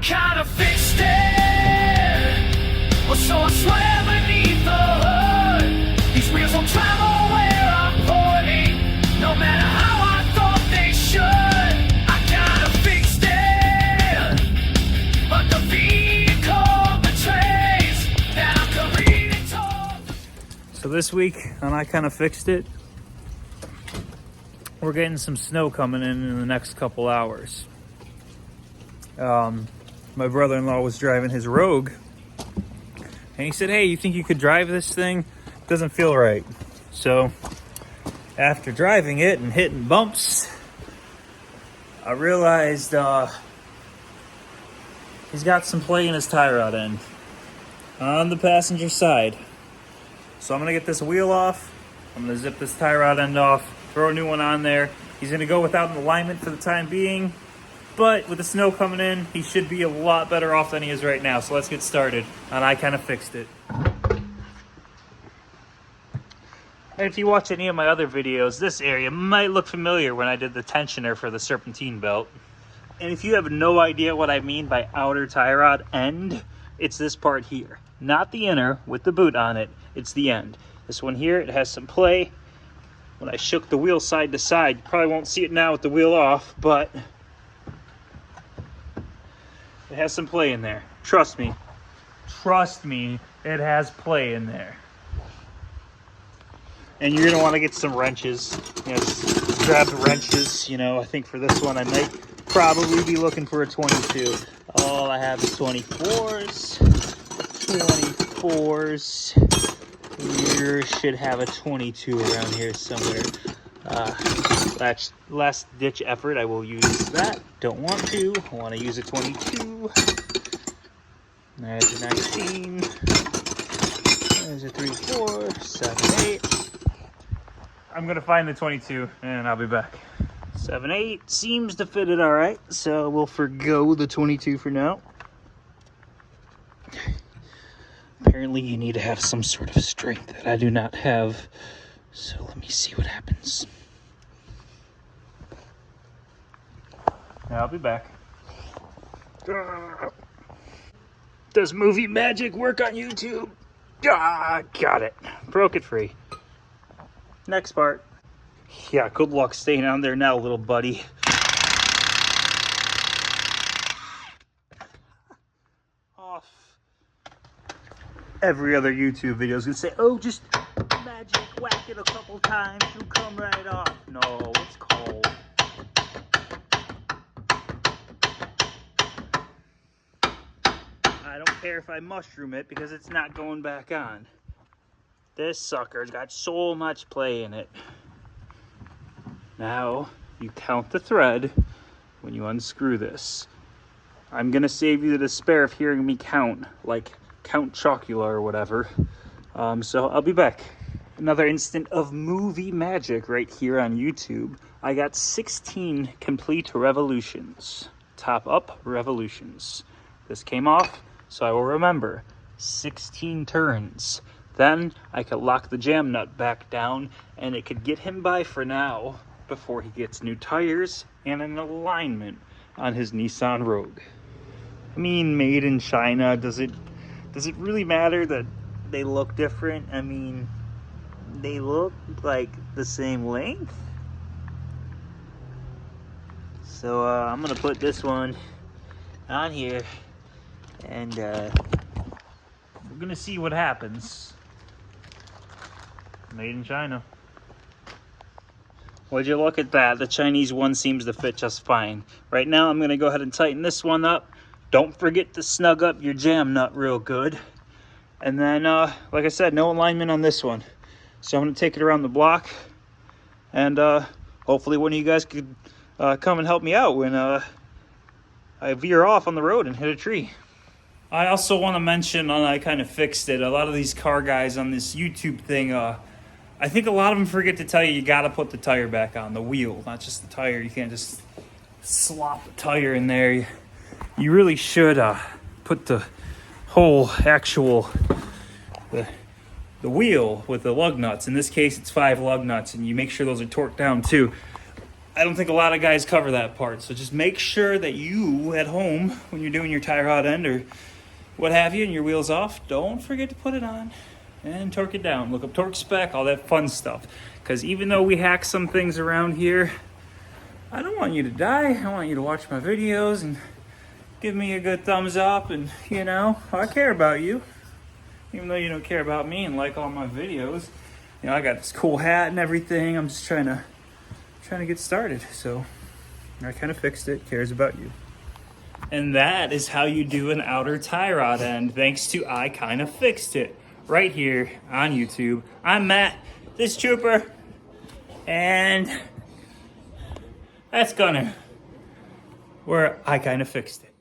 kinda fixed it. Well, so I swear beneath the hood, these wheels will travel where I'm pointing, no matter how I thought they should. I kinda fixed it, but the vehicle betrays that I'm careening towards. So this week on I Kinda Fixed It, we're getting some snow coming in the next couple hours. My brother-in-law was driving his Rogue, and he said, hey, you think you could drive this thing? It doesn't feel right. So after driving it and hitting bumps, I realized he's got some play in his tie rod end on the passenger side. So I'm gonna get this wheel off, I'm gonna zip this tie rod end off, throw a new one on there. He's gonna go without an alignment for the time being, but with the snow coming in, he should be a lot better off than he is right now. So let's get started on I Kinda Fixed It. And if you watch any of my other videos, this area might look familiar when I did the tensioner for the serpentine belt. And if you have no idea what I mean by outer tie rod end, it's this part here. Not the inner with the boot on it, it's the end. This one here, it has some play. When I shook the wheel side to side, you probably won't see it now with the wheel off, but it has some play in there. Trust me, it has play in there. And you're gonna wanna get some wrenches. You know, just grab the wrenches. You know, I think for this one, I might probably be looking for a 22. All I have is 24s. You should have a 22 around here somewhere. Last ditch effort, I will use that. Don't want to. I want to use a 22. There's a 19. There's a 3, 4, 7, 8. I'm gonna find the 22 and I'll be back. 7, 8 seems to fit it all right, so we'll forgo the 22 for now. Apparently you need to have some sort of strength that I do not have, so let me see what happens. I'll be back. Does movie magic work on YouTube? Got it. Broke it free. Next part. Yeah, good luck staying on there now, little buddy. Off. Every other YouTube video is gonna say, oh, just magic, whack it a couple times, you'll come right off. No, it's cold. I don't care if I mushroom it because it's not going back on. This sucker's got so much play in it. Now, you count the thread when you unscrew this. I'm gonna save you the despair of hearing me count, like Count Chocula or whatever. So I'll be back. Another instant of movie magic right here on YouTube. I got 16 complete revolutions. Top up revolutions. This came off, so I will remember 16 turns. Then I could lock the jam nut back down and it could get him by for now before he gets new tires and an alignment on his Nissan Rogue. I mean, made in China, does it really matter that they look different? I mean, they look like the same length. So I'm gonna put this one on here and we're gonna see what happens. Made in China. Would you look at that? The Chinese one seems to fit just fine. Right now I'm gonna go ahead and tighten this one up. Don't forget to snug up your jam nut real good. And then, like I said, no alignment on this one. So I'm gonna take it around the block and hopefully one of you guys could come and help me out when I veer off on the road and hit a tree. I also want to mention on I Kinda Fixed It, a lot of these car guys on this YouTube thing, I think a lot of them forget to tell you gotta put the tire back on, the wheel, not just the tire. You can't just slop the tire in there. You really should put the whole actual, the wheel with the lug nuts. In this case, it's 5 lug nuts, and you make sure those are torqued down too. I don't think a lot of guys cover that part. So just make sure that you at home, when you're doing your tie rod end or what have you, and your wheel's off, don't forget to put it on and torque it down. Look up torque spec, all that fun stuff. Because even though we hack some things around here, I don't want you to die. I want you to watch my videos and give me a good thumbs up. And, you know, I care about you. Even though you don't care about me and like all my videos. You know, I got this cool hat and everything. I'm just trying to get started. So I kind of fixed it. Cares about you. And that is how you do an outer tie rod end, thanks to I Kind of Fixed It, right here on YouTube. I'm Matt, this trooper, and that's Gunner, where I Kind of Fixed It.